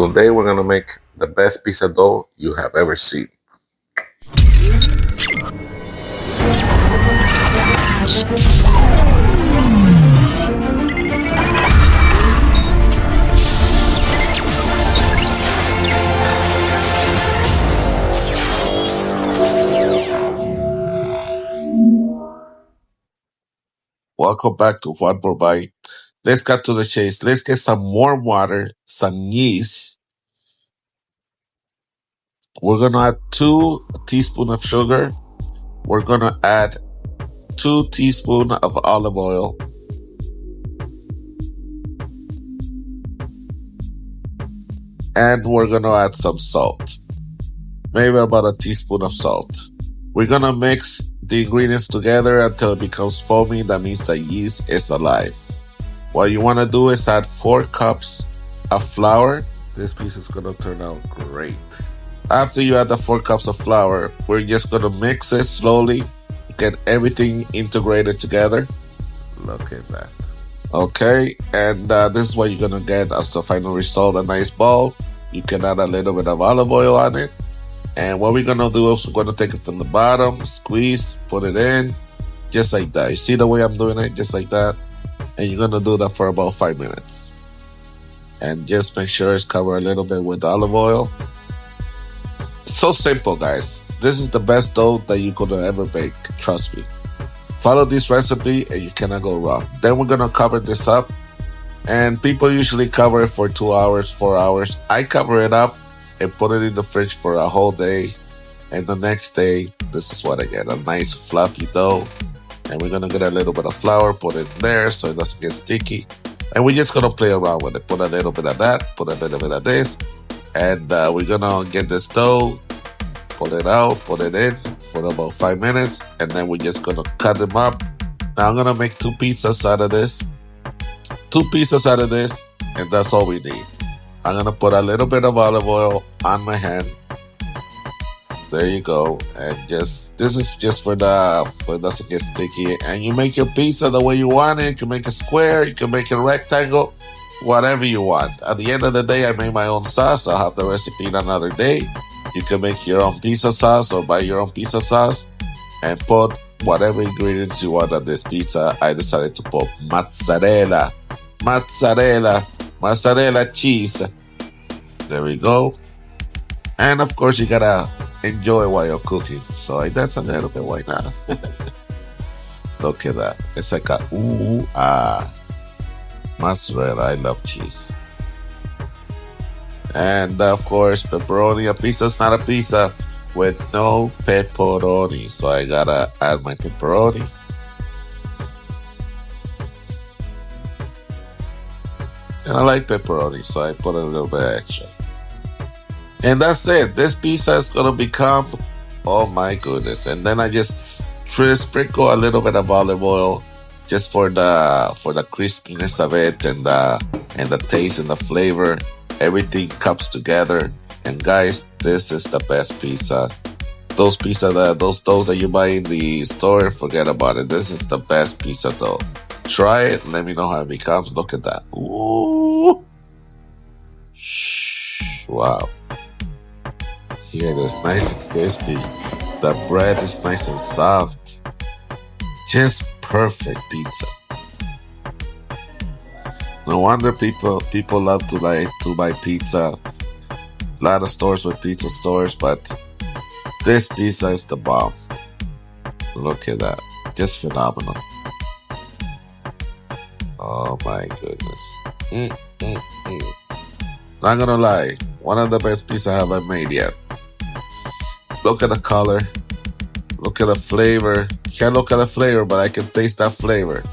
Today we're gonna make the best pizza dough you have ever seen. Welcome back to Juan More Bite. Let's cut to the chase. Let's get some warm water, some yeast. We're gonna add 2 teaspoons of sugar. We're gonna add 2 teaspoons of olive oil. And we're gonna add some salt. Maybe about a teaspoon of salt. We're gonna mix the ingredients together until it becomes foamy. That means the yeast is alive. What you wanna do is add 4 cups of flour. This piece is gonna turn out great. After you add the 4 cups of flour, we're just gonna mix it slowly, get everything integrated together. Look at that. Okay, and this is what you're gonna get as the final result, a nice ball. You can add a little bit of olive oil on it. And what we're gonna do is we're gonna take it from the bottom, squeeze, put it in, just like that. You see the way I'm doing it, just like that. And you're gonna do that for about 5 minutes. And just make sure it's covered a little bit with olive oil. So simple, guys. This is the best dough that you could ever bake, trust me. Follow this recipe and you cannot go wrong. Then we're gonna cover this up. And people usually cover it for 2 hours, 4 hours. I cover it up and put it in the fridge for a whole day. And the next day, this is what I get, a nice fluffy dough. And we're gonna get a little bit of flour, put it in there so it doesn't get sticky. And we're just gonna play around with it. Put a little bit of that, put a little bit of this. And we're gonna get this dough, pull it out, put it in for about 5 minutes. And then we're just gonna cut them up. Now I'm gonna make 2 pizzas out of this. 2 pieces out of this, and that's all we need. I'm gonna put a little bit of olive oil on my hand. There you go. And this is just for it doesn't get sticky. And you make your pizza the way you want it. You can make a square, you can make a rectangle, whatever you want. At the end of the day, I made my own sauce. I'll have the recipe another day. You can make your own pizza sauce or buy your own pizza sauce and put whatever ingredients you want on this pizza. I decided to put mozzarella cheese. There we go. And of course you gotta enjoy while you're cooking. So that's a little bit, why not? Look at that. It's like a mozzarella. I love cheese. And of course pepperoni. A pizza's not a pizza with no pepperoni. So I gotta add my pepperoni. And I like pepperoni, so I put a little bit extra. And that's it. This pizza is gonna become, oh my goodness. And then I just sprinkle a little bit of olive oil just for the crispiness of it and the taste and the flavor. Everything comes together. And guys, this is the best pizza. Those doughs that you buy in the store, forget about it. This is the best pizza dough. Try it. Let me know how it becomes. Look at that. Ooh. Wow. Here it is, nice and crispy. The bread is nice and soft. Just perfect pizza. No wonder people love to buy pizza. A lot of stores with pizza stores, but this pizza is the bomb. Look at that. Just phenomenal. Oh my goodness. Not gonna lie, one of the best pizzas I have made yet. Look at the color. Look at the flavor. You can't look at the flavor, but I can taste that flavor.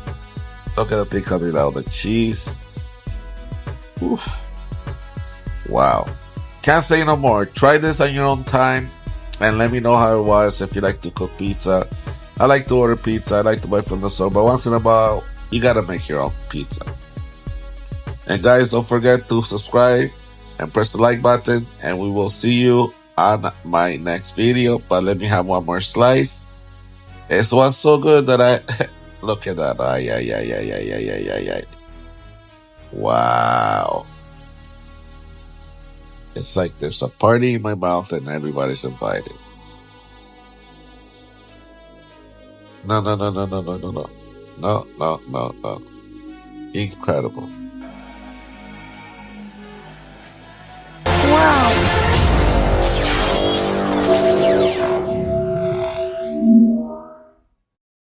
Look at the thing coming out. The cheese. Oof. Wow. Can't say no more. Try this on your own time and let me know how it was if you like to cook pizza. I like to order pizza. I like to buy from the store, but once in a while, you gotta make your own pizza. And guys, don't forget to subscribe and press the like button. And we will see you on my next video. But let me have one more slice. This was so good that I... Look at that. Wow. It's like there's a party in my mouth and everybody's invited. No, no, no, no, no, no, no, no. No, no, no, no. Incredible.